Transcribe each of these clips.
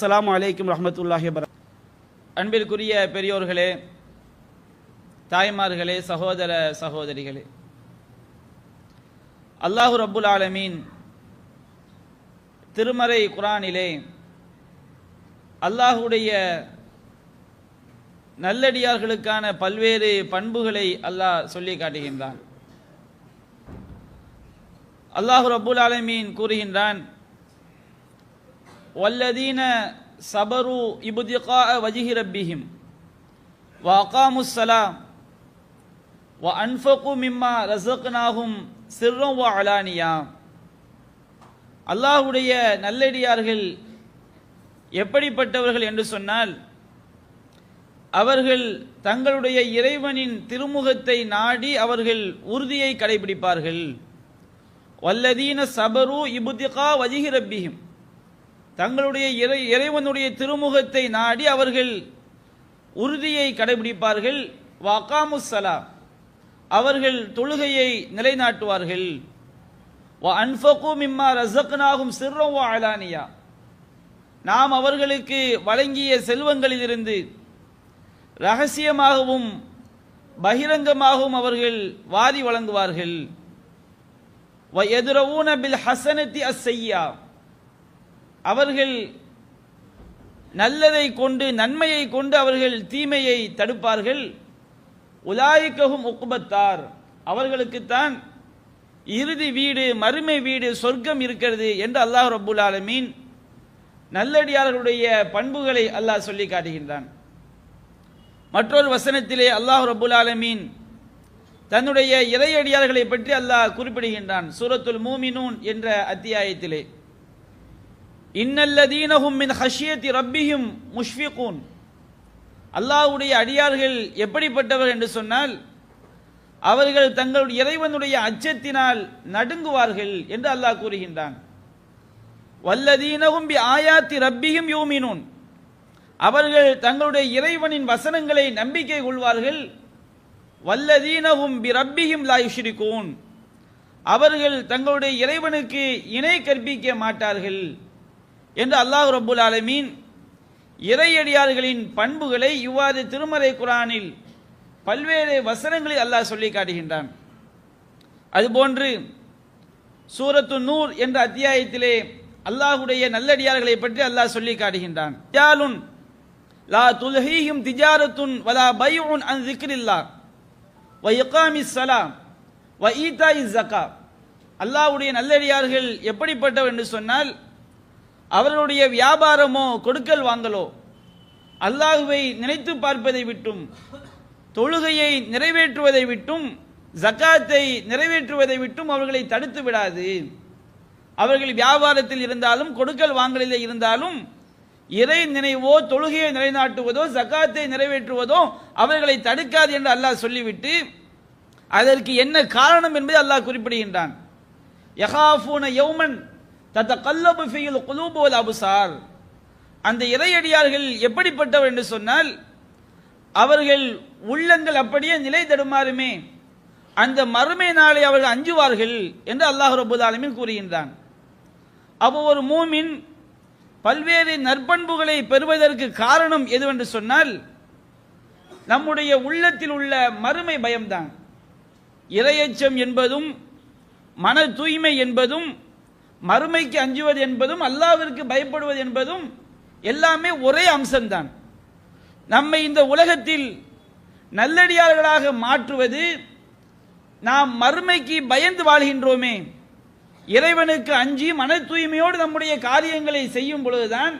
அஸ்ஸலாமு அலைக்கும் ரஹ்மத்துல்லாஹி வபரகாத்துஹு. அன்பிற்குரிய பெரியோர்களே, தாய்மார்களே, சகோதர சகோதரிகளே, அல்லாஹு ரப்புல் ஆலமீன் திருமறை குர்ஆனிலே அல்லாஹுடைய நல்லடியார்களுக்கான பல்வேறு பண்புகளை அல்லாஹ் சொல்லி காட்டுகின்றான். அல்லாஹு ரப்புல் ஆலமீன் கூறுகின்றான், வல்லதீன சபரு இப்திகா வஜ்ஹி ரப்பிஹிம் வ அகாமுஸ் ஸலாம் வ அன்ஃபகு மிம்மா ரஸக்னாஹும் சிர்ரன் வ அலானியா. அல்லாஹ்வுடைய நல்லடியார்கள் எப்படிப்பட்டவர்கள் என்று சொன்னால், அவர்கள் தங்களுடைய இறைவனின் திருமுகத்தை நாடி அவர்கள் உறுதியை கடைபிடிப்பார்கள். வல்லதீன சபரு இப்திகா வஜ்ஹி ரப்பிஹிம், தங்களுடைய இறைவனுடைய திருமுகத்தை நாடி அவர்கள் உறுதியை கடைபிடிப்பார்கள். வகாமுஸ் ஸலாம், அவர்கள் தொழுகையை நிலைநாட்டுவார்கள். வ அன்ஃபகு மிம்மா ரஸக்னாஹும் சிர்ரன் வ அலானியா, நாம் அவர்களுக்கு வழங்கிய செல்வங்களிலிருந்து ரகசியமாகவும் பகிரங்கமாகவும் அவர்கள் வாரி வழங்குவார்கள். வ யத்ரஊன பில் ஹஸனத்தி அஸ்ஸய்யா, அவர்கள் நல்லதை கொண்டு நன்மையை கொண்டு அவர்கள் தீமையை தடுப்பார்கள். உலாயிக்கஹும் உக்பத்தார், அவர்களுக்குத்தான் இறுதி வீடு, மறுமை வீடு, சொர்க்கம் இருக்கிறது என்று அல்லாஹ் ரப்புல் ஆலமீன் நல்லடியார்களுடைய பண்புகளை அல்லாஹ் சொல்லி காட்டுகின்றான். மற்றொரு வசனத்திலே அல்லாஹ் ரப்புல் ஆலமீன் தன்னுடைய இறையடியார்களை பற்றி அல்லாஹ் குறிப்பிடுகின்றான். சூரத்துல் மூமினூன் என்ற அத்தியாயத்திலே, இன்னல்லதீனஹும் மின் ஹஷ்யத்தி ரப்பிஹிம் முஷ்ஃபிகூன், அல்லாஹ்வுடைய அடியார்கள் எப்படிப்பட்டவர் என்று சொன்னால், அவர்கள் தங்களுடைய இறைவனுடைய அச்சத்தினால் நடுங்குவார்கள் என்று அல்லாஹ் கூறுகின்றான். வல்லதீனஹும் பி ஆயாத்தி ரப்பிஹிம் யூமினூன், அவர்கள் தங்களுடைய இறைவனின் வசனங்களை நம்பிக்கை கொள்வார்கள். வல்லதீனஹும் பி ரப்பிஹிம் லா யுஷ்ரிகூன், அவர்கள் தங்களுடைய இறைவனுக்கு இணை கற்பிக்க மாட்டார்கள் என்று அல்லாஹ் ரப்புல் ஆலமீன் இறையடியார்களின் பண்புகளை இவ்வாறு திருமறை குர்ஆனில் பல்வேறு வசனங்களில் அல்லாஹ் சொல்லி காட்டுகின்றான். அதுபோன்று சூரத்து நூர் என்ற அத்தியாயத்திலே அல்லாஹ்வுடைய நல்லடியார்களை பற்றி அல்லாஹ் சொல்லி காட்டுகின்றான். ரிஜாலுன் லா துல்ஹீஹிம் திஜாரத்துன் வலா பைஉன் அன் ஸிக்ரில்லாஹ் வ இகாமிஸ் ஸலாம் வ ஈதாயிஸ் ஸகா. அல்லாஹ்வுடைய நல்லடியார்கள் எப்படிப்பட்டவர் என்று சொன்னால், அவர்களுடைய வியாபாரமோ கொடுக்கல் வாங்கலோ அல்லாஹ்வை நினைத்து பார்ப்பதை விட்டும், தொழுகையை நிறைவேற்றுவதை விட்டும், ஜக்காத்தை நிறைவேற்றுவதை விட்டும் அவர்களை தடுத்து விடாது. அவர்கள் வியாபாரத்தில் இருந்தாலும் கொடுக்கல் வாங்கலில் இருந்தாலும் இறை நினைவோ தொழுகையை நிலைநாட்டுவதோ ஜக்காத்தை நிறைவேற்றுவதோ அவர்களை தடுக்காது என்று அல்லாஹ் சொல்லிவிட்டு அதற்கு என்ன காரணம் என்பதை அல்லாஹ் குறிப்பிடுகின்றான். யகாஃபூன யௌமன் தத்தகல்லபு ஃபீல் குலூபு வல் அப்சார், அந்த இறையடியார்கள் எப்படிப்பட்டவர் என்று சொன்னால், அவர்கள் உள்ளங்கள் அப்படியே நிலை தடுமாறுமே, அந்த மறுமை நாளை அவர்கள் அஞ்சுவார்கள் என்று அல்லாஹ் ரப்புல் ஆலமீன் கூறுகின்றான். அப்போ ஒரு மூமின் பல்வேறு நற்பண்புகளை பெறுவதற்கு காரணம் எதுவென்று சொன்னால், நம்முடைய உள்ளத்தில் உள்ள மறுமை பயம்தான். இறையச்சம் என்பதும் மன தூய்மை என்பதும் மறுமைக்கு அஞ்சுவது என்பதும் அல்லாஹ்விற்கு பயப்படுவது என்பதும் எல்லாமே ஒரே அம்சம்தான். நம்மை இந்த உலகத்தில் நல்லடியார்களாக மாற்றுவது, நாம் மறுமைக்கு பயந்து வாழ்கின்றோமே, இறைவனுக்கு அஞ்சி மன தூய்மையோடு நம்முடைய காரியங்களை செய்யும் பொழுதுதான்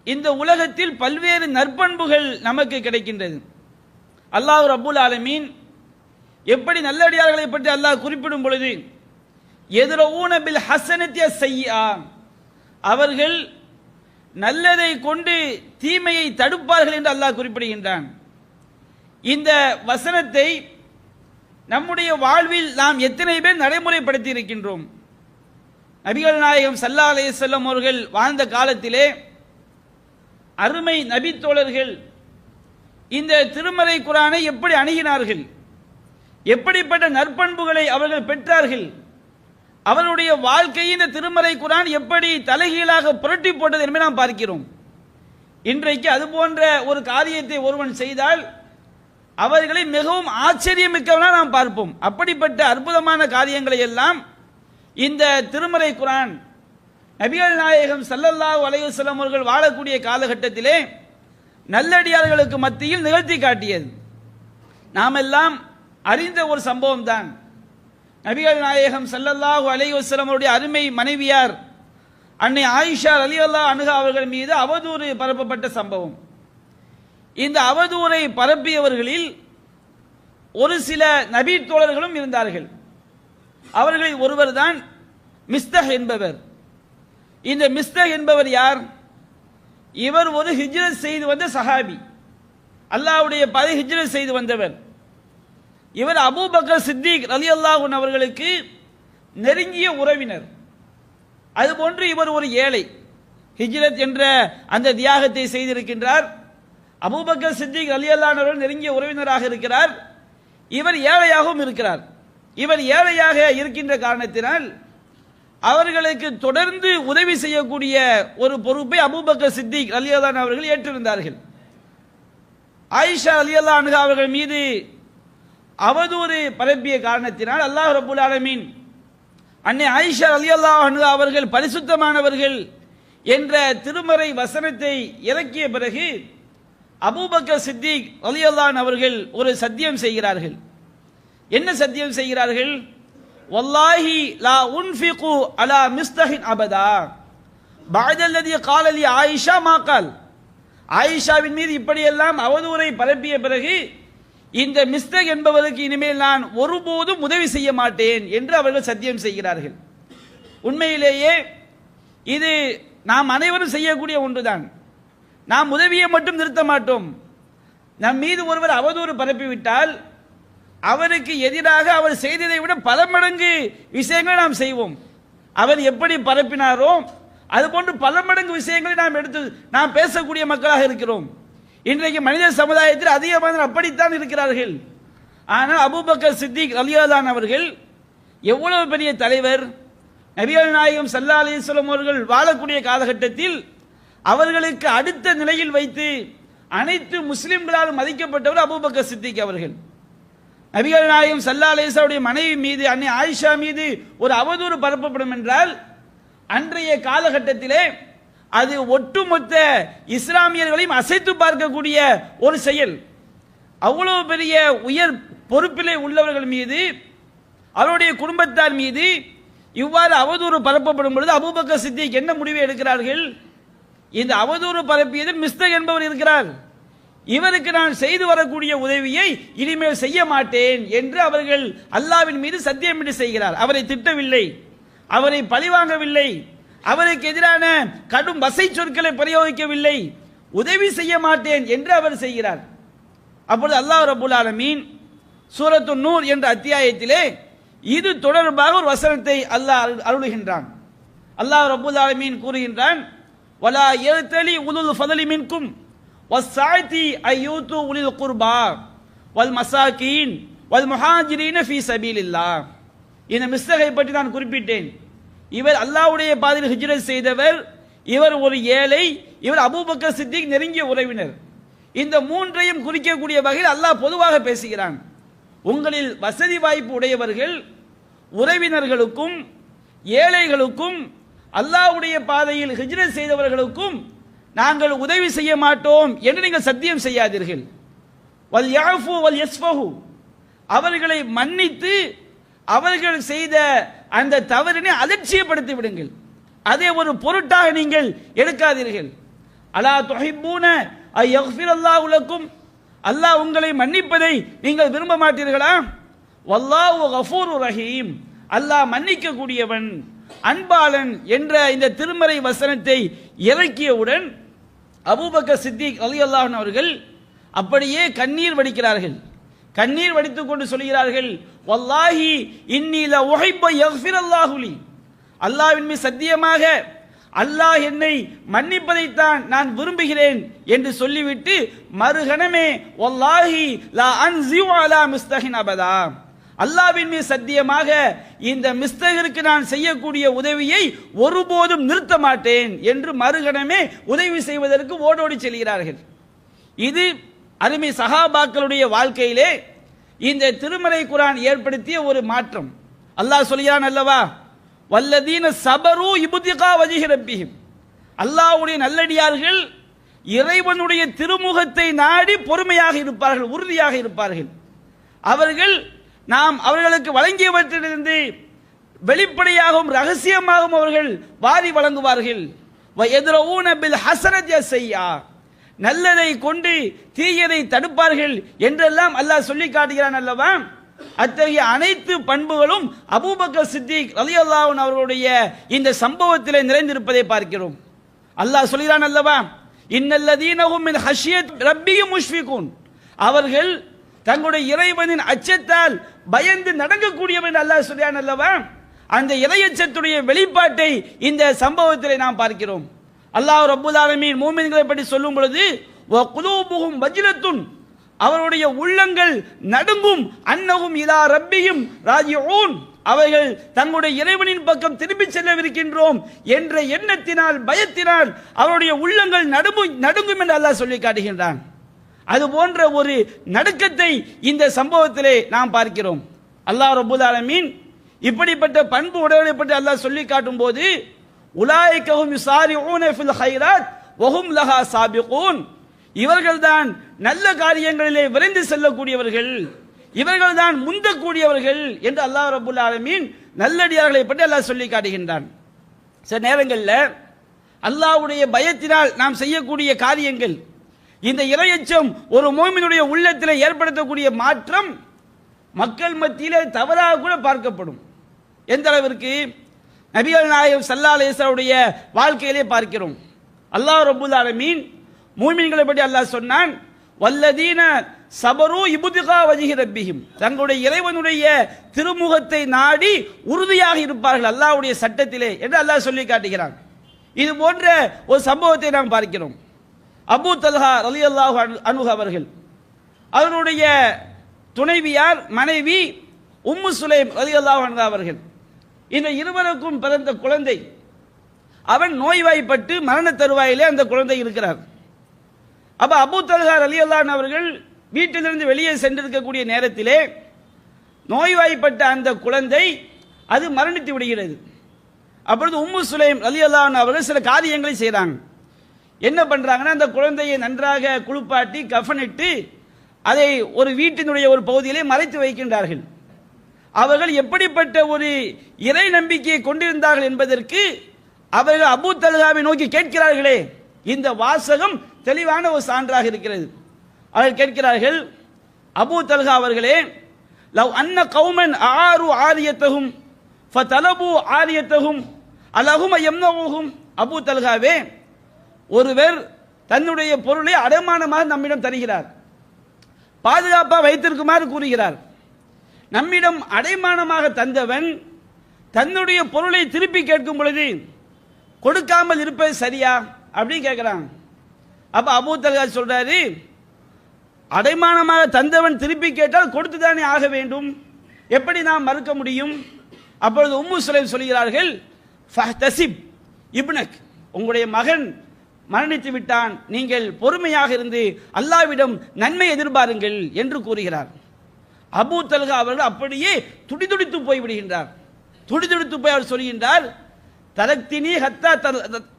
இந்த உலகத்தில் பல்வேறு நற்பண்புகள் நமக்கு கிடைக்கின்றது. அல்லாஹ் ரப்புல் ஆலமீன் எப்படி நல்லடியார்களை பற்றி அல்லாஹ் குறிப்பிடும் பொழுது, எதுரஊன பில் ஹஸனத்தி அஸ்ஸய்யா, அவர்கள் நல்லதை கொண்டு தீமையை தடுப்பார்கள் என்று அல்லாஹ் குறிப்பிடுகின்றான். இந்த வசனத்தை நம்முடைய வாழ்வில் நாம் எத்தனை பேர் நடைமுறைப்படுத்தி இருக்கின்றோம்? நபிகள் நாயகம் ஸல்லல்லாஹு அலைஹி வஸல்லம் அவர்கள் வாழ்ந்த காலத்திலே அருமை நபித்தோழர்கள் இந்த திருமறை குர்ஆனை எப்படி அணுகினார்கள், எப்படிப்பட்ட நற்பண்புகளை அவர்கள் பெற்றார்கள், அவருடைய வாழ்க்கையை இந்த திருமறை குர்ஆன் எப்படி தலைகீழாக புரட்டி போட்டது என்பதை நாம் பார்க்கிறோம். இன்றைக்கு அது போன்ற ஒரு காரியத்தை ஒருவன் செய்தால் அவர்களை மிகவும் ஆச்சரியமிக்கவனா நாம் பார்ப்போம். அப்படிப்பட்ட அற்புதமான காரியங்களை எல்லாம் இந்த திருமறை குர்ஆன் நபிகள் நாயகம் ஸல்லல்லாஹு அலைஹி வஸல்லம் அவர்கள் வாழக்கூடிய காலகட்டத்திலே நல்லடியார்களுக்கு மத்தியில் நிகழ்த்தி காட்டியது. நாம் எல்லாம் அறிந்த ஒரு சம்பவம் தான். நபிகள் நாயகம் ஸல்லல்லாஹு அலைஹி வஸல்லம் அவருடைய அருமை மனைவியார் அன்னை ஆயிஷா ரலியல்லாஹு அன்ஹா அவர்கள் மீது அவதூறு பரப்பப்பட்ட சம்பவம். இந்த அவதூறை பரப்பியவர்களில் ஒரு சில நபி தோழர்களும் இருந்தார்கள். அவர்களில் ஒருவர் தான் மிஸ்தஹ் என்பவர். இந்த மிஸ்தஹ் என்பவர் யார்? இவர் ஒரு ஹிஜ்ரத் செய்து வந்த சஹாபி, அல்லாஹ்வுடைய பாதை ஹிஜ்ரத் செய்து வந்தவர். இவர் அபூபக்கர் சித்திக் ரலியல்லாஹு அன்ஹு அவர்களுக்கு நெருங்கிய உறவினர். அதுபோன்று இவர் ஒரு ஏழை, ஹிஜ்ரத் என்ற அந்த தியாகத்தை செய்திருக்கின்றார். அபூபக்கர் சித்திக் ரலியல்லாஹு அன்ஹு அவர்கள் நெருங்கிய உறவினராக இருக்கிறார். இவர் ஏழையாகவும் இருக்கிறார். இவர் ஏழையாக இருக்கின்ற காரணத்தினால் அவர்களுக்கு தொடர்ந்து உதவி செய்யக்கூடிய ஒரு பொறுப்பை அபூபக்கர் சித்திக் ரலியல்லாஹு அன்ஹு அவர்கள் ஏற்றிருந்தார்கள். ஆயிஷா ரலியல்லாஹு அன்ஹா அவர்கள் மீது அவதூறு பரப்பிய காரணத்தினால் அல்லாஹ் ரப்பல் ஆலமீன் அன்னை ஆயிஷா ரலியல்லாஹு அன்ஹா அவர்கள் பரிசுத்தமானவர்கள் என்ற திருமறை வசனத்தை இறக்கிய பிறகு அபூபக்கர் சித்திக் ரலியல்லாஹு அன்ஹு அவர்கள் ஒரு சத்தியம் செய்கிறார்கள். என்ன சத்தியம் செய்கிறார்கள்? வல்லாஹி லா உன்ஃபிகு அலா மிஸ்தஹின் அபதா பஅதல்லதி கால லி ஆயிஷா மா கால். ஆயிஷாவின் மீது இப்படியெல்லாம் அவதூறை பரப்பிய பிறகு இந்த மிஸ்தக் என்பவருக்கு இனிமேல் நான் ஒருபோதும் உதவி செய்ய மாட்டேன் என்று அவர்கள் சத்தியம் செய்கிறார்கள். உண்மையிலேயே இது நாம் அனைவரும் செய்யக்கூடிய ஒன்றுதான். நாம் உதவியை மட்டும் நிறுத்த மாட்டோம். நம் மீது ஒருவர் அவதூறு பரப்பிவிட்டால் அவருக்கு எதிராக அவர் செய்ததை விட பல மடங்கு விஷயங்களை நாம் செய்வோம். அவர் எப்படி பரப்பினாரோ அதுபோன்று பல மடங்கு விஷயங்களை நாம் பேசக்கூடிய மக்களாக இருக்கிறோம். இன்றைக்கு மனித சமுதாயத்தில் அதிகமாக அப்படித்தான் இருக்கிறார்கள். ஆனால் அபூபக்கர் சித்திக் ரலியல்லாஹு அன்ஹு அவர்கள் எவ்வளவு பெரிய தலைவர்! நபிகள் நாயகம் ஸல்லல்லாஹு அலைஹி வஸல்லம் அவர்கள் வாழக்கூடிய காலகட்டத்தில் அவர்களுக்கு அடுத்த நிலையில் வைத்து அனைத்து முஸ்லிம்களால் மதிக்கப்பட்டவர் அபூபக்கர் சித்திக் அவர்கள். நபிகள் நாயகம் ஸல்லல்லாஹு அலைஹி வஸல்லம் மனைவி மீது அன்னை ஆயிஷா மீது ஒரு அவதூறு பரப்பப்படும் என்றால் அன்றைய காலகட்டத்திலே அது ஒட்டுமொத்த இஸ்லாமியர்களையும் அசைத்து பார்க்கக்கூடிய ஒரு செயல். அவ்வளவு பெரிய உயர் பொறுப்பிலே உள்ளவர்கள் மீது, அவருடைய குடும்பத்தார் மீது இவ்வாறு அவதூறு பரப்பப்படும் பொழுது அபூபக்கர் சித்திக் என்ன முடிவை எடுக்கிறார்கள்? இந்த அவதூறு பரப்பியதில் மிஸ்தக் என்பவர் இருக்கிறார், இவருக்கு நான் செய்து வரக்கூடிய உதவியை இனிமேல் செய்ய மாட்டேன் என்று அவர்கள் அல்லாஹ்வின் மீது சத்தியமிட்டு செய்கிறார். அவரை திட்டவில்லை, அவரை பழிவாங்கவில்லை, அவருக்கு எதிரான கடும் வசை சொற்களை பிரயோகிக்கவில்லை, உதவி செய்ய மாட்டேன் என்று அவர் செய்கிறார். அப்பொழுது அல்லாஹ் ரப்பல் ஆலமீன் சூரத்து நூர் என்ற அத்தியாயத்திலே இது தொடர்பாக ஒரு வசனத்தை அல்லாஹ் அருளுகின்றான். அல்லாஹ் ரப்பல் ஆலமீன் கூறுகின்றான், வலா யர்தலி உலுல் ஃபதலி மின்கும் வஸ்ஸாஅதி அய்யூது உலில் குர்பா வல் மசாகீன் வல் முஹாஜிரீன ஃபீ சபீலில்லாஹ். இந்த மிஸ்தகை பற்றி நான் குறிப்பிட்டேன். இவர் அல்லாஹ்வுடைய பாதையில் ஹிஜ்ரத் செய்தவர், இவர் ஒரு ஏழை, இவர் அபூபக்கர் சித்திக் நெருங்கிய உறவினர். இந்த மூன்றையும் குறிக்கக்கூடிய வகையில் அல்லாஹ் பொதுவாக பேசுகிறான். உங்களில் வசதி வாய்ப்பு உடையவர்கள், உறவினர்களுக்கும் ஏழைகளுக்கும் அல்லாஹ்வுடைய பாதையில் ஹிஜ்ரத் செய்தவர்களுக்கும் நாங்கள் உதவி செய்ய மாட்டோம் என்று நீங்கள் சத்தியம் செய்யாதீர்கள். வல் யாஃபு வல் யஸ்ஃபஹு, அவர்களை மன்னித்து அவர்கள் செய்த அந்த தவறினை அலட்சியப்படுத்தி விடுங்கள், அதே ஒரு பொருட்டாக நீங்கள் எடுக்காதீர்கள். அலா துஹிப்பூன ஐ யக்ஃபிரல்லாஹு லக்கும், அல்லாஹ் உங்களை மன்னிப்பதை நீங்கள் விரும்ப மாட்டீர்களா? வல்லாஹு கஃபூருர் ரஹீம், அல்லாஹ் மன்னிக்க கூடியவன் அன்பாளன் என்ற இந்த திருமறை வசனத்தை இறக்கியவுடன் அபூபக்கர் சித்திக் ரலியல்லாஹு அன்ஹு அவர்கள் அப்படியே கண்ணீர் வடிக்கிறார்கள். கண்ணீர் வடித்துக் கொண்டு சொல்கிறார்கள், வல்லாஹி இன்னி லா உஹிப்பு யக்ஃபிரல்லாஹு லி, அல்லாஹ்வின் மீது சத்தியமாக அல்லாஹ் என்னை மன்னிப்பதைத்தான் நான் விரும்புகிறேன் என்று சொல்லிவிட்டு மறுகணமே வல்லாஹி லா அன்ஸிஉ அலா மிஸ்தஹின் அபதா, அல்லாஹ்வின் மீது சத்தியமாக இந்த மிஸ்தகருக்கு நான் செய்யக்கூடிய உதவியை ஒருபோதும் நிறுத்த மாட்டேன் என்று மறுகணமே உதவி செய்வதற்கு ஓடோடி செல்கிறார்கள். இது அருமை சஹாபாக்களுடைய வாழ்க்கையிலே இந்த திருமறை குர்ஆன் ஏற்படுத்திய ஒரு மாற்றம். அல்லாஹ் சொல்கிறான் அல்லவா, வல்லதீன சபரு இப்திகா வஜ்ஹி ரப்பிஹிம், அல்லாஹ்வுடைய நல்லடியார்கள் இறைவனுடைய திருமுகத்தை நாடி பொறுமையாக இருப்பார்கள், உறுதியாக இருப்பார்கள். அவர்கள் நாம் அவர்களுக்கு வழங்கியவற்றிலிருந்து வெளிப்படையாகவும் ரகசியமாகவும் அவர்கள் வாரி வழங்குவார்கள். வயதுரஊன பில் ஹஸனத் யஸய்யா, நல்லதை கொண்டு தீயதை தடுப்பார்கள் என்றெல்லாம் அல்லாஹ் சொல்லி காட்டுகிறான் அல்லவா. அத்தகைய அனைத்து பண்புகளும் அபூபக்கர் சித்திக் ரலியல்லாஹு அன்ஹு அவர்களுடைய இந்த சம்பவத்திலே நிறைந்திருப்பதை பார்க்கிறோம். அல்லாஹ் சொல்கிறான் அல்லவா, இன்னல்லதீனஹும் மின் ஹஷ்யத் ரப்பிஹிம் முஷ்ஃபிகூன், அவர்கள் தங்களுடைய இறைவனின் அச்சத்தால் பயந்து நடக்கக்கூடியவன் அல்லாஹ் சொல்கிறான் அல்லவா. அந்த இறையச்சத்துடைய வெளிப்பாட்டை இந்த சம்பவத்திலே நாம் பார்க்கிறோம். அல்லாஹ் ரப்புல் ஆலமீன் மூமின்களை பற்றி சொல்லும் பொழுது வகுலூபுஹும் வஜ்லத்துன், அவருடைய உள்ளங்கள் நடுங்கும், அன்னஹும் இலா ரப்பிஹிம் ராஜிஊன், அவர்கள் தங்களுடைய இறைவனின் பக்கம் திரும்பி செல்லவிருக்கின்றோம் என்ற எண்ணத்தினால் பயத்தினால் அவருடைய உள்ளங்கள் நடுங்கும் என்று அல்லாஹ் சொல்லி காட்டுகின்றான். அது போன்ற ஒரு நடுக்கத்தை இந்த சம்பவத்திலே நாம் பார்க்கிறோம். அல்லாஹ் ரப்புல் ஆலமீன் இப்படிப்பட்ட பண்பு உடையவர்களை பற்றி அல்லாஹ் சொல்லி காட்டும் போது உலாயிகஹும் யுசாரிஊன ஃபில் கைராத் வஹும் லஹா சாபிகூன், இவர்கள்தான் நல்ல காரியங்களிலே விரைந்து செல்லக்கூடியவர்கள், இவர்கள்தான் முந்தக்கூடியவர்கள் என்று அல்லாஹ் ரப்புல் ஆலமீன் நல்லடியார்களை பற்றி அல்லாஹ் சொல்லி காட்டுகின்றான். சில நேரங்களில் அல்லாஹ்வுடைய பயத்தினால் நாம் செய்யக்கூடிய காரியங்கள், இந்த இறையச்சம் ஒரு மோமினுடைய உள்ளத்தில் ஏற்படுத்தக்கூடிய மாற்றம் மக்கள் மத்தியிலே தவறாக கூட பார்க்கப்படும். எந்த அளவிற்கு நபிகள் நாயகம் ஸல்லல்லாஹு அலைஹி வஸல்லம் வாழ்க்கையிலே பார்க்கிறோம். அல்லாஹ் ரப்புல் ஆலமீன் மூமின்களை பற்றி அல்லாஹ் சொன்னான், வல்லதீன சபரு இப்திகா வஜ்ஹி ரப்பிஹிம், தங்களுடைய இறைவனுடைய திருமுகத்தை நாடி உறுதியாக இருப்பார்கள் அல்லாஹ்வுடைய சட்டத்திலே என்று அல்லாஹ் சொல்லி காட்டுகிறான். இது போன்ற ஒரு சம்பவத்தை நாம் பார்க்கிறோம். அபூ தல்ஹா ரலியல்லாஹு அன்ஹு அவர்கள், அவருடைய துணைவியார் மனைவி உம்மு சுலைம் ரலியல்லாஹு அன்ஹா அவர்கள், இந்த இருவருக்கும் பிறந்த குழந்தை, அவன் நோய்வாய்ப்பட்டு மரண தருவாயிலே அந்த குழந்தை இருக்கிறார். அப்ப அபூ தல்ஹா ரலியல்லாஹு அன்ஹு அவர்கள் வீட்டிலிருந்து வெளியே சென்றிருக்கக்கூடிய நேரத்திலே நோய்வாய்ப்பட்ட அந்த குழந்தை அது மரணித்து விடுகிறது. அப்பொழுது உம்மு சுலைம் ரலியல்லாஹு அன்ஹா அவர்கள் சில காரியங்களை செய்கிறாங்க. என்ன பண்றாங்கன்னா, அந்த குழந்தையை நன்றாக குளிப்பாட்டி கஃனிட்டு அதை ஒரு வீட்டினுடைய ஒரு பகுதியிலே மறைத்து வைக்கின்றார்கள். அவர்கள் எப்படிப்பட்ட ஒரு இறை நம்பிக்கையை கொண்டிருந்தார்கள் என்பதற்கு அவர்கள் அபூ தல்ஹாவை நோக்கி கேட்கிறார்களே, இந்த வாசகம் தெளிவான ஒரு சான்றாக இருக்கிறது. அவர்கள் கேட்கிறார்கள், அபூ தல்ஹா அவர்களே, லவ் அன்ன கௌமன் ஆரு ஆரியத்தஹும் ஃபதலபு ஆரியத்தஹும் அலஹும் யம்னவுஹும், அபூ தல்ஹாவே, ஒருவர் தன்னுடைய பொருளை அடமானமாக நம்மிடம் தருகிறார், பாதுகாப்பாக வைத்திருக்குமாறு கூறுகிறார். நம்மிடம் அடைமானமாக தந்தவன் தன்னுடைய பொருளை திருப்பி கேட்கும் பொழுது கொடுக்காமல் இருப்பது சரியா அப்படின்னு கேட்கிறான். அப்ப அபூ தல்ஹா சொல்றாரு, அடைமானமாக தந்தவன் திருப்பி கேட்டால் கொடுத்துதானே ஆக வேண்டும், எப்படி நாம் மறுக்க முடியும்? அப்பொழுது உம்மு சுலைம் சொல்கிறார்கள், ஃபஹ்தசிப் இப்னக், உங்களுடைய மகன் மரணித்து விட்டான், நீங்கள் பொறுமையாக இருந்து அல்லாஹ்விடம் நன்மை எதிர்பாருங்கள் என்று கூறுகிறார். அபூ தல்ஹா அவர்கள் அப்படியே துடிதுடித்து போய் விடுகின்றார். துடிதுடித்து போய் அவர் சொல்கின்றார், தலக்தினி ஹத்தா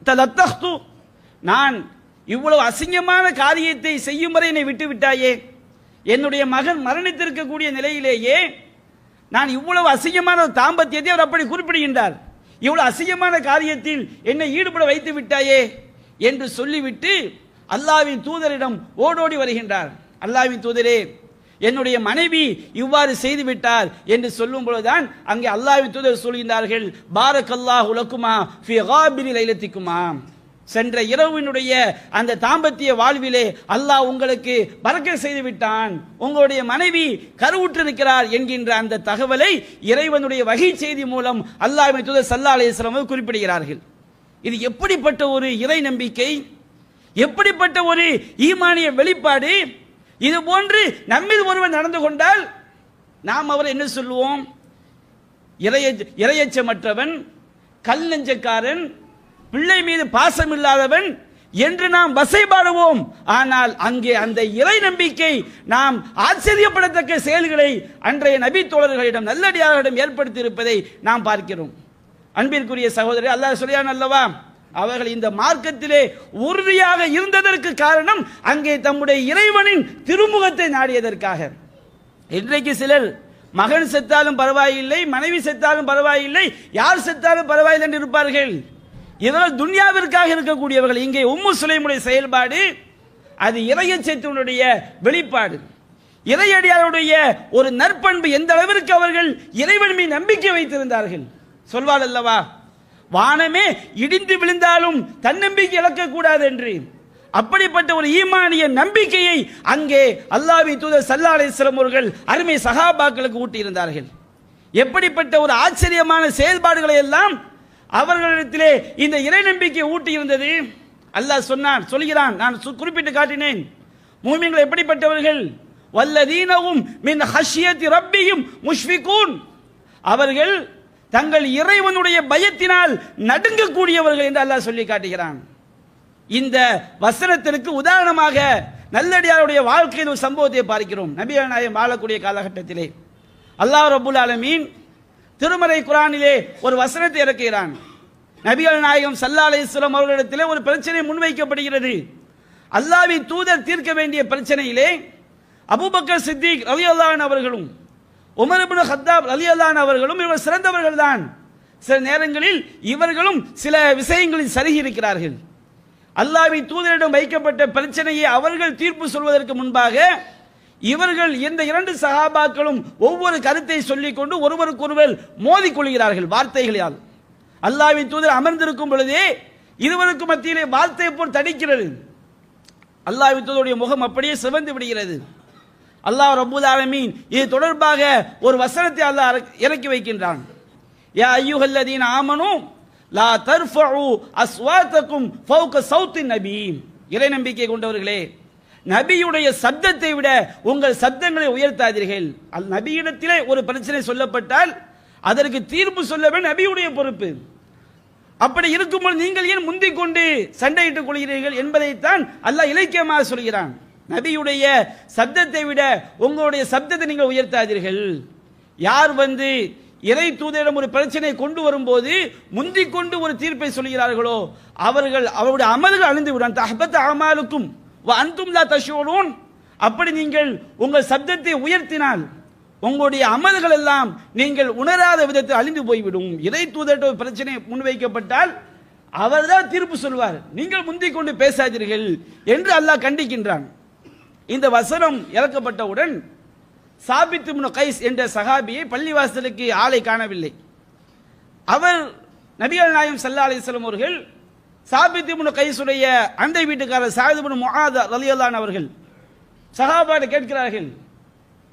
தலத்தஹ்து, நான் இவ்வளவு அசிங்கமான காரியத்தை செய்யும் வரை என்னை விட்டு விட்டாயே, என்னுடைய மகன் மரணித்திருக்கக்கூடிய நிலையிலேயே நான் இவ்வளவு அசிங்கமான தாம்பத்தியத்தை அவர் அப்படி குறிப்பிடுகின்றார், இவ்வளவு அசிங்கமான காரியத்தில் என்னை ஈடுபட வைத்து விட்டாயே என்று சொல்லிவிட்டு அல்லாஹ்வின் தூதரிடம் ஓடோடி வருகின்றார். அல்லாஹ்வின் தூதரே, என்னுடைய மனைவி இவ்வாறு செய்து விட்டார் என்று சொல்லும் பொழுதுதான் அங்கே அல்லாஹ்வின் தூதர் சொல்கின்றார்கள், பாரக்கல்லாஹு லக்குமா ஃபீ காபிரி லைலத்திக்குமா, சென்ற இரவினுடைய அந்த தாம்பத்திய வாழ்விலே அல்லாஹ் உங்களுக்கு பரக்கத் செய்து விட்டான், உங்களுடைய மனைவி கருவுற்றிருக்கிறார் என்கின்ற அந்த தகவலை இறைவனுடைய வகை செய்தி மூலம் அல்லாஹ்வின் தூதர் ஸல்லல்லாஹு அலைஹி வஸல்லம் குறிப்பிடுகிறார்கள். இது எப்படிப்பட்ட ஒரு இறை நம்பிக்கை, எப்படிப்பட்ட ஒரு ஈமானிய வெளிப்பாடு! இது போன்று நம்மில் ஒருவன் நடந்து கொண்டால் நாம் அவர் என்ன சொல்லுவோம்? இரையச்சமற்றவன், கல் நெஞ்சக்காரன், பிள்ளை மீது பாசம் இல்லாதவன் என்று நாம் வசைபாடுவோம். ஆனால் அங்கே அந்த இறை நம்பிக்கை நாம் ஆச்சரியப்படத்தக்க செயல்களை அன்றைய நபி தோழர்களிடம் நல்லடியார்களிடம் ஏற்படுத்தி இருப்பதை நாம் பார்க்கிறோம். அன்பிற்குரிய சகோதரி, அல்லாஹ் சொல்லியான் அல்லவா, அவர்கள் இந்த மார்க்கத்திலே உறுதியாக இருந்ததற்கு காரணம் அங்கே தம்முடைய இறைவனின் திருமுகத்தை நாடியதற்காக. இன்றைக்கு சிலர் மகன் செத்தாலும் பரவாயில்லை, மனைவி செத்தாலும் பரவாயில்லை, யார் செத்தாலும் பரவாயில்லை என்று இருப்பார்கள். இவர்கள் துன்யாவிற்காக இருக்கக்கூடியவர்கள். இங்கே உம்மு சுலைமுடைய செயல்பாடு அது இறையச்சத்தினுடைய வெளிப்பாடு. இறையடியாருடைய ஒரு நற்பண்பு எந்த அளவிற்கு அவர்கள் இறைவன் மீது நம்பிக்கை வைத்திருந்தார்கள். சொல்வாள் அல்லவா, வானமே இடிந்து விழுந்தாலும் தன்னம்பிக்கை இழக்கக்கூடாது என்று. அப்படிப்பட்ட ஒரு ஈமானிய நம்பிக்கையை அங்கே அல்லாஹ்வின் தூதர் ஸல்லல்லாஹு அலைஹி வஸல்லம் அவர்கள் அருமை சஹாபாக்களுக்கு ஊட்டியிருந்தார்கள். எப்படிப்பட்ட ஒரு ஆச்சரியமான செயல்பாடுகளை எல்லாம் அவர்களிடத்திலே இந்த இறை நம்பிக்கை ஊட்டி இருந்தது. அல்லாஹ் சொல்கிறான், நான் குறிப்பிட்டு காட்டினேன். மூமின்கள் எப்படிப்பட்டவர்கள்? வல்லதீனஹும் மின் ஹஷ்யத்தி ரப்பிஹிம் முஷ்ஃபிகூன், அவர்கள் தங்கள் இறைவனுடைய பயத்தினால் நடுங்கக்கூடியவர்கள் என்று அல்லாஹ் சொல்லி காட்டுகிறான். இந்த வசனத்திற்கு உதாரணமாக நல்லடியாருடைய வாழ்க்கையில் ஒரு சம்பவத்தை பார்க்கிறோம். நபிகள் நாயகம் வாழக்கூடிய காலகட்டத்திலே அல்லாஹ் ரப்புல் ஆலமீன் திருமறை குர்ஆனிலே ஒரு வசனத்தை இறக்குகிறான். நபிகள் நாயகம் ஸல்லல்லாஹு அலைஹி வஸல்லம் அவர்களிடத்திலே ஒரு பிரச்சனை முன்வைக்கப்படுகிறது. அல்லாஹ்வின் தூதர் தீர்க்க வேண்டிய பிரச்சனையிலே அபூபக்கர் சித்திக் ரலியல்லாஹு அன்ஹு அவர்களும் உமர் இப்னு கத்தாப் ரலியல்லாஹு அன்ஹு அவர்களும் இவர்கள் சிறந்தவர்கள் தான். சில நேரங்களில் இவர்களும் சில விஷயங்களில் சருகி இருக்கிறார்கள். அல்லாஹ்வின் தூதரிடம் வைக்கப்பட்ட பிரச்சனையை அவர்கள் தீர்ப்பு சொல்வதற்கு முன்பாக இவர்கள் இந்த இரண்டு சஹாபாக்களும் ஒவ்வொரு கருத்தை சொல்லிக் கொண்டு ஒருவருக்கொருவர் மோதிக்கொள்கிறார்கள் வார்த்தைகளால். அல்லாஹ்வின் தூதர் அமர்ந்திருக்கும் பொழுதே இருவருக்கு மத்தியிலே வார்த்தை போல் தடிக்கிறது. அல்லாஹ்வின் தூதருடைய முகம் அப்படியே சிவந்து விடுகிறது. அல்லாஹ் ரப்பல் ஆலமீன் இது தொடர்பாக ஒரு வசனத்தை அல்லாஹ் இறக்கி வைக்கின்றான். யா அய்யுஹல்லதீன ஆமனூ லா தர்ஃபஉ அஸ்வாத்தகும் ஃபௌக ஸௌத்தின் நபி, இறை நம்பிக்கை கொண்டவர்களே, நபியுடைய சப்தத்தை விட உங்கள் சப்தங்களை உயர்த்தாதீர்கள். நபியிடத்திலே ஒரு பிரச்சனை சொல்லப்பட்டால் அதற்கு தீர்ப்பு சொல்லவே நபியுடைய பொறுப்பு. அப்படி இருக்கும்போது நீங்கள் ஏன் முந்திக் கொண்டு சண்டையிட்டுக் கொள்கிறீர்கள் என்பதைத்தான் அல்லாஹ் இலக்கியமாக சொல்கிறான். நபியுடைய சப்தத்தை விட உங்களுடைய சப்தத்தை நீங்கள் உயர்த்தாதீர்கள். யார் இறை தூதரிடம் ஒரு பிரச்சனை கொண்டு வரும்போது முந்திக் கொண்டு ஒரு தீர்ப்பை சொல்கிறார்களோ அவருடைய அமல்கள் அழிந்து விடும். தஹ்பத் அமாலுக்கும் வ அன்தும் லா தஷ்ஊரூன், அப்படி நீங்கள் உங்கள் சப்தத்தை உயர்த்தினால் உங்களுடைய அமல்கள் எல்லாம் நீங்கள் உணராத விதத்தில் அழிந்து போய்விடும். இறை தூதர்கிட்ட ஒரு பிரச்சனை முன்வைக்கப்பட்டால் அவர்தான் தீர்ப்பு சொல்வார், நீங்கள் முந்திக் கொண்டு பேசாதீர்கள் என்று அல்லாஹ் கண்டிக்கின்றான். இந்த வசனம் இறக்கப்பட்டவுடன் சாபித் இப்னு கைஸ் என்ற சஹாபியை பள்ளிவாசலுக்கு ஆளை காணவில்லை. அவர் நபிகள் நாயகம் ஸல்லல்லாஹு அலைஹி வஸல்லம் அவர்கள் சாபித் இப்னு கைஸுடைய அண்டை வீட்டுக்காரர் ஸஅத் இப்னு முஆத் ரலியல்லாஹு அன்ஹு அவர்கள் சஹாபாவை கேட்கிறார்கள்,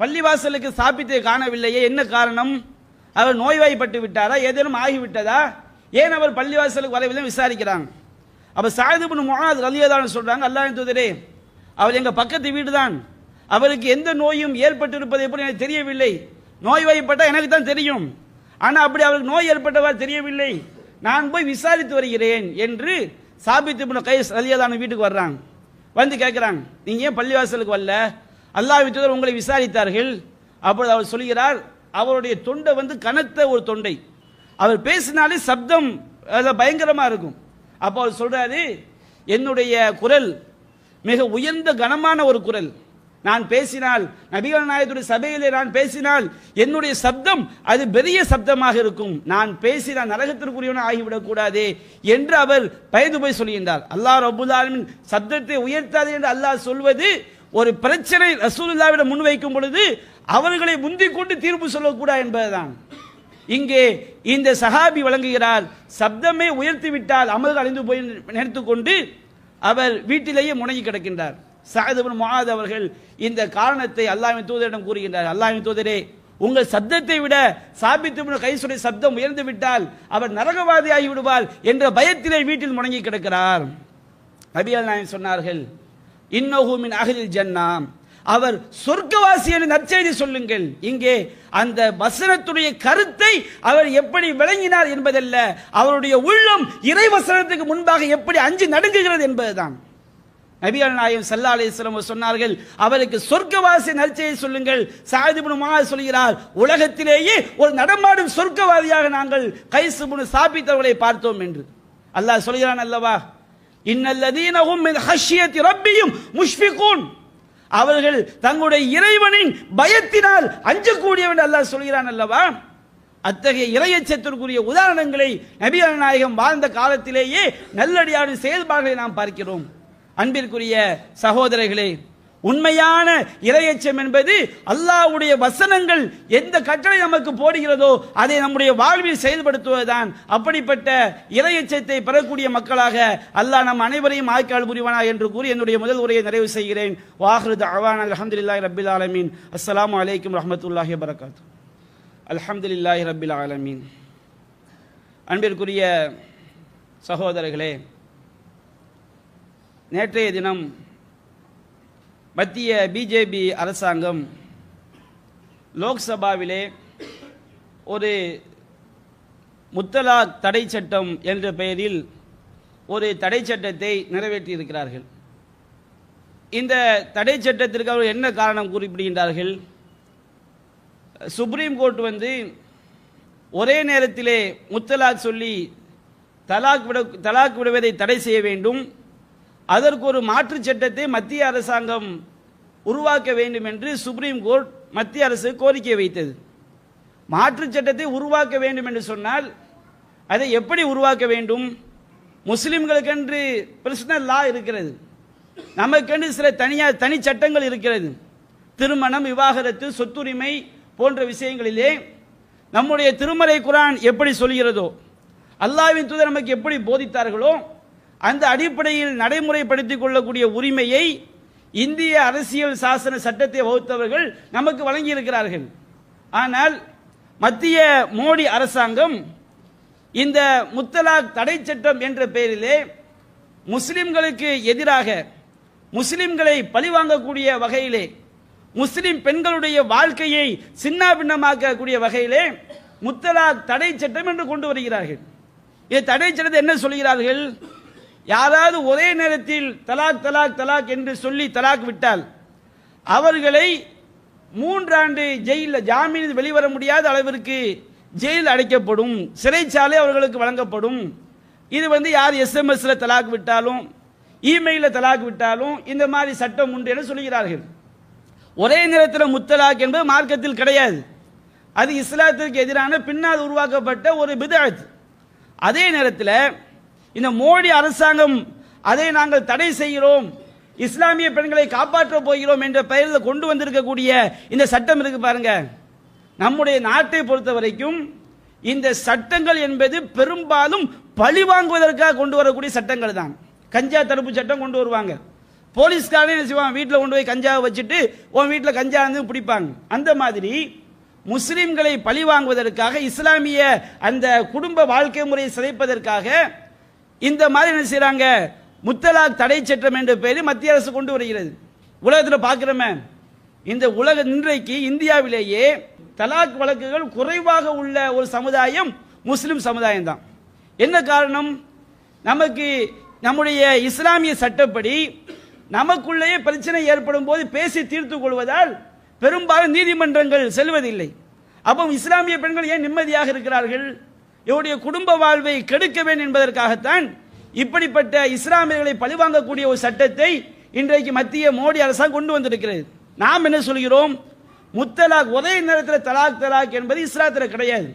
பள்ளிவாசலுக்கு சாபித்தை காணவில்லையே, என்ன காரணம்? அவர் நோய்வாய்ப்பட்டு விட்டாரா, ஏதேனும் ஆகிவிட்டதா, ஏன் அவர் பள்ளிவாசலுக்கு வரவில்லை விசாரிக்கிறாங்க. அப்ப ஸஅத் இப்னு முஆத் ரலியல்லாஹு அன்ஹு சொல்றாங்க, அல்லாஹ்வின் தூதரே, அவர் எங்க பக்கத்து வீடு தான், அவருக்கு எந்த நோயும் ஏற்பட்டிருப்பது எப்படி எனக்கு தெரியவில்லை. நோய்வாய்ப்பட்டால் எனக்கு தான் தெரியும், ஆனால் அப்படி அவருக்கு நோய் ஏற்பட்டவாறு தெரியவில்லை, நான் போய் விசாரித்து வருகிறேன் என்று சாபித் இப்னு கைஸ் ரலியல்லாஹு அன்ஹு வீட்டுக்கு வர்றாங்க. வந்து கேட்கிறாங்க, நீங்க ஏன் பள்ளிவாசலுக்கு வரல? அல்லாஹ்வின் தூதர் உங்களை விசாரித்தார்கள். அப்பொழுது அவர் சொல்கிறார், அவருடைய தொண்டை கனத்த ஒரு தொண்டை, அவர் பேசினாலே சப்தம் பயங்கரமா இருக்கும். அப்போ அவர் சொல்றாரு, என்னுடைய குரல் மிக உயர்ந்த கனமான ஒரு குரல், நான் பேசினால் நபிகள் நாயகத்துடைய சபையிலே நான் பேசினால் என்னுடைய சப்தம் அது பெரிய சப்தமாக இருக்கும், நான் பேசினால் நரகத்திற்குரியவன ஆகிவிடக் கூடாதே என்று அவர் பயந்து போய் சொல்கின்றார். அல்லாஹ் ரப்பல் ஆலமீன் சப்தத்தை உயர்த்தாது என்று அல்லாஹ் சொல்வது ஒரு பிரச்சனை ரசூலுல்லாஹ்விடம் முன்வைக்கும் பொழுது அவர்களை முந்திக் கொண்டு தீர்ப்பு சொல்லக்கூடாது என்பதுதான். இங்கே இந்த சஹாபி வழங்குகிறார், சப்தமே உயர்த்தி விட்டால் அமல்கள் அழிந்து போய் நினைத்துக் கொண்டு அவர் வீட்டிலேயே முடங்கி கிடக்கின்றார். ஸஅத் இப்னு முஆத் அவர்கள் இந்த காரணத்தை அல்லாஹ்வின் தூதரிடம் கூறுகின்றார், அல்லாஹ்வின் தூதரே, உங்கள் சப்தத்தை விட சாபித் இப்னு கைஸுடைய சப்தம் உயர்ந்து விட்டால் அவர் நரகவாதி ஆகி விடுவார் என்ற பயத்திலே வீட்டில் முடங்கி கிடக்கிறார். நபிகள் நாயகம் சொன்னார்கள், இன்னஹு மின் அஹ்லில் ஜன்னா, அவர் சொர்க்கவாசி என்று நற்செய்தி சொல்லுங்கள். இங்கே அந்த வசனத்துடைய கருத்தை அவர் எப்படி விளங்கினார் என்பதல்ல, அவருடைய உள்ளம் இறை வசனத்துக்கு முன்பாக எப்படி அஞ்சு நடுங்குகிறது என்பதுதான். நபிகள் நாயகம் ஸல்லல்லாஹு அலைஹி வஸல்லம் சொன்னார்கள், அவருக்கு சொர்க்கவாசி நற்செய்தி சொல்லுங்கள். சஅத் இப்னு முஆஸ் சொல்கிறார், உலகத்திலேயே ஒரு நடமாடும் சொர்க்கவாதியாக நாங்கள் கைஸ் இப்னு சாபித் அவர்களை பார்த்தோம் என்று. அல்லாஹ் சொல்கிறான் அல்லவா, இன்னல்லதீன ஹும் மின் ஹஷ்யத்தி ரப்பிஹிம் முஷ்ஃபிகூன், அவர்கள் தங்களுடைய இறைவனின் பயத்தினால் அஞ்சக்கூடியவன் அல்லாஹ் சொல்கிறான் அல்லவா. அத்தகைய இறையச்சத்திற்குரிய உதாரணங்களை நபிகள் நாயகம் வாழ்ந்த காலத்திலேயே நல்லடியாரின் செயல்பாடுகளை நாம் பார்க்கிறோம். அன்பிற்குரிய சகோதரர்களே, உண்மையான இறையச்சம் என்பது அல்லாஹ்வுடைய வசனங்கள் எந்த கட்டளை நமக்கு போடுகிறதோ அதை நம்முடைய வாழ்வில் செயல்படுத்துவதுதான். அப்படிப்பட்ட இறையச்சத்தை பெறக்கூடிய மக்களாக அல்லாஹ் நம் அனைவரையும் ஆய்க்கால் புரிவானா என்று கூறி என்னுடைய முதல் உரையை நிறைவு செய்கிறேன். வாஹிரு தஅவானா அல்ஹம்துலில்லாஹி ரப்பில் ஆலமீன். அஸ்ஸலாமு அலைக்கும் ரஹ்மத்துல்லாஹி வபரகாத்துஹு. அல்ஹம்துலில்லாஹி ரப்பில் ஆலமீன். அன்பிற்குரிய சகோதரர்களே, நேற்றைய தினம் மத்திய பிஜேபி அரசாங்கம் லோக்சபாவிலே ஒரு முத்தலாக் தடை சட்டம் என்ற பெயரில் ஒரு தடை சட்டத்தை நிறைவேற்றியிருக்கிறார்கள். இந்த தடை சட்டத்திற்கு அவர் என்ன காரணம் குறிப்பிடுகின்றார்கள்? சுப்ரீம் கோர்ட் ஒரே நேரத்திலே முத்தலாக் சொல்லி தலாக் விடுவதை தடை செய்ய வேண்டும், அதற்கு ஒரு மாற்று சட்டத்தை மத்திய அரசாங்கம் உருவாக்க வேண்டும் என்று சுப்ரீம் கோர்ட் மத்திய அரசு கோரிக்கை வைத்தது. மாற்று சட்டத்தை உருவாக்க வேண்டும் என்று சொன்னால் அதை எப்படி உருவாக்க வேண்டும்? முஸ்லிம்களுக்கென்று பர்சனல் லா இருக்கிறது, நமக்கென்று சில தனி சட்டங்கள் இருக்கிறது. திருமணம், விவாகரத்து, சொத்துரிமை போன்ற விஷயங்களிலே நம்முடைய திருமறை குர்ஆன் எப்படி சொல்கிறதோ, அல்லாஹ்வின் தூதர் நமக்கு எப்படி போதித்தார்களோ அந்த அடிப்படையில் நடைமுறைப்படுத்திக் கொள்ளக்கூடிய உரிமையை இந்திய அரசியல் சாசன சட்டத்தை வகுத்தவர்கள் நமக்கு வழங்கி இருக்கிறார்கள். ஆனால் மத்திய மோடி அரசாங்கம் இந்த முத்தலாக் தடை சட்டம் என்ற பெயரிலே முஸ்லிம்களுக்கு எதிராக, முஸ்லிம்களை பழிவாங்கக்கூடிய வகையிலே, முஸ்லிம் பெண்களுடைய வாழ்க்கையை சின்னாபின்னமாக்கக்கூடிய வகையிலே முத்தலாக் தடை சட்டம் என்று கொண்டு வருகிறார்கள். இந்த தடை சட்டத்தை என்ன சொல்கிறார்கள்? யாராவது ஒரே நேரத்தில் தலாக் தலாக் தலாக் என்று சொல்லி தலாக் விட்டால் அவர்களை 3 ஆண்டு ஜெயிலில் ஜாமீனில் வெளிவர முடியாத அளவிற்கு ஜெயில் அடைக்கப்படும், சிறைச்சாலை அவர்களுக்கு வழங்கப்படும். இது யார் எஸ்எம்எஸ்ல தலாக் விட்டாலும் இமெயிலில் தலாக் விட்டாலும் இந்த மாதிரி சட்டம் உண்டு என்று சொல்கிறார்கள். ஒரே நேரத்தில் முத்தலாக் என்பது மார்க்கத்தில் கிடையாது, அது இஸ்லாத்திற்கு எதிரான பின்னால் உருவாக்கப்பட்ட ஒரு பித்அத். அதே நேரத்தில் இந்த மோடி அரசாங்கம் அதை நாங்கள் தடை செய்கிறோம், இஸ்லாமிய பெண்களை காப்பாற்ற போகிறோம் என்ற பெயரில் கொண்டு வந்திருக்கக்கூடிய இந்த சட்டம் இருக்கு பாருங்க. நம்முடைய நாட்டை பொறுத்த வரைக்கும் இந்த சட்டங்கள் என்பது பெரும்பாலும் பழி வாங்குவதற்காக கொண்டு வரக்கூடிய சட்டங்கள் தான். கஞ்சா தடுப்பு சட்டம் கொண்டு வருவாங்க, போலீஸ்காரனே என்ன செய்வாங்க, வீட்டில் கொண்டு போய் கஞ்சாவை வச்சுட்டு உன் வீட்டில் கஞ்சா பிடிப்பாங்க. அந்த மாதிரி முஸ்லிம்களை பழி வாங்குவதற்காக, இஸ்லாமிய அந்த குடும்ப வாழ்க்கை முறையை சிதைப்பதற்காக இந்த மாதிரி என்ன செய்யறாங்க, முத்தலாக் தடை சட்டம் என்ற பெயரில் மத்திய அரசு கொண்டு வருகிறது. உலகத்தில் பார்க்கிறோமே, இந்த உலக இன்றைக்கு இந்தியாவிலேயே தலாக் வழக்குகள் குறைவாக உள்ள ஒரு சமுதாயம் முஸ்லிம் சமுதாயம் தான். என்ன காரணம்? நமக்கு நம்முடைய இஸ்லாமிய சட்டப்படி நமக்குள்ளேயே பிரச்சனை ஏற்படும் போது பேசி தீர்த்து கொள்வதால் பெரும்பாலும் நீதிமன்றங்கள் செல்வதில்லை. அப்போ இஸ்லாமிய பெண்கள் ஏன் நிம்மதியாக இருக்கிறார்கள்? இவருடைய குடும்ப வாழ்வை கெடுக்க வேண்டும் என்பதற்காகத்தான் இப்படிப்பட்ட இஸ்லாமியர்களை பழிவாங்கக்கூடிய ஒரு சட்டத்தை இன்றைக்கு மத்திய மோடி அரசாங்கம் கொண்டு வந்திருக்கிறது. நாம் என்ன சொல்கிறோம்? முத்தலாக் ஒரே நேரத்தில் தலாக் தலாக் என்பது இஸ்லாத்தில் கிடையாது.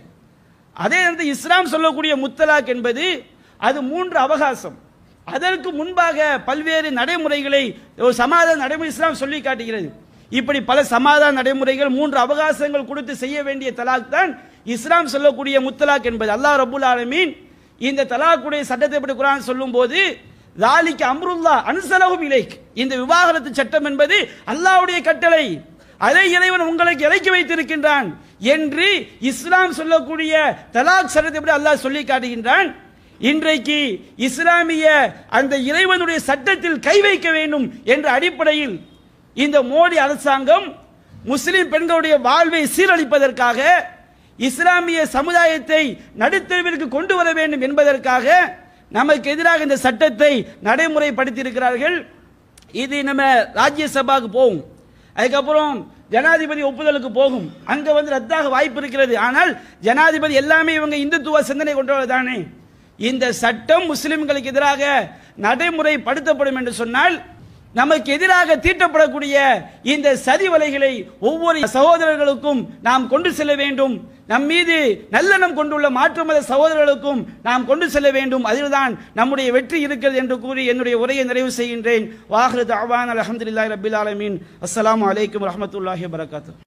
அதே நேரத்தில் இஸ்லாம் சொல்லக்கூடிய முத்தலாக் என்பது அது 3 அவகாசம். அதற்கு முன்பாக பல்வேறு நடைமுறைகளை ஒரு சமாதான நடைமுறை இஸ்லாம் சொல்லி காட்டுகிறது. இப்படி பல சமாதான நடைமுறைகள் 3 அவகாசங்கள் கொடுத்து செய்ய வேண்டிய தலாக் தான் இஸ்லாம் சொல்லக்கூடிய முத்தலாக் என்பது. அல்லாஹ் ரப்புல் ஆலமீன் இந்த தலாக்குடைய சட்டத்தை பற்றி குர்ஆன் சொல்லும் போது ذَلِكَ أَمْرُ اللَّهِ أَنْزَلَهُ إِلَيْكَ, இந்த விவாகரத்து சட்டம் என்பது அல்லாஹ்வுடைய கட்டளை, அதை இறைவன் உங்களுக்கு இறக்கி வைத்திருக்கின்றான் என்று இஸ்லாம் சொல்லக்கூடிய தலாக் சட்டத்தை பற்றி அல்லாஹ் சொல்லி காட்டுகின்றான். இன்றைக்கு இஸ்லாமிய அந்த இறைவனுடைய சட்டத்தில் கை வைக்க வேண்டும் என்ற அடிப்படையில் இந்த மோடி அரசாங்கம் முஸ்லிம் பெண்களுடைய வாழ்வை சீரழிப்பதற்காக, இஸ்லாமிய சமுதாயத்தை நடுத்தெருவிற்கு கொண்டு வர வேண்டும் என்பதற்காக நமக்கு எதிராக இந்த சட்டத்தை நடைமுறைப்படுத்தி இருக்கிறார்கள். இது நம்ம ராஜ்யசபாவுக்கு போகும், அதுக்கப்புறம் ஜனாதிபதி ஒப்புதலுக்கு போகும், அங்க ரத்தாக வாய்ப்பு இருக்கிறது. ஆனால் ஜனாதிபதி எல்லாமே இவங்க இந்துத்துவ சிந்தனை கொண்டவர் தானே. இந்த சட்டம் முஸ்லிம்களுக்கு எதிராக நடைமுறைப்படுத்தப்படும் என்று சொன்னால் நமக்கு எதிராக தீட்டப்படக்கூடிய இந்த சதி வலைகளை ஒவ்வொரு சகோதரர்களுக்கும் நாம் கொண்டு செல்ல வேண்டும். நம் மீது நல்லெண்ணம் கொண்டுள்ள மாற்று மத சகோதரர்களுக்கும் நாம் கொண்டு செல்ல வேண்டும். அதில்தான் நம்முடைய வெற்றி இருக்கிறது என்று கூறி என்னுடைய உரையை நிறைவு செய்கின்றேன். வாஹிரு தஅவானா அல்ஹம்துலில்லாஹி ரப்பில் ஆலமீன். அஸ்ஸலாமு அலைக்கும் வரஹ்மத்துல்லாஹி வபரகாத்துஹு.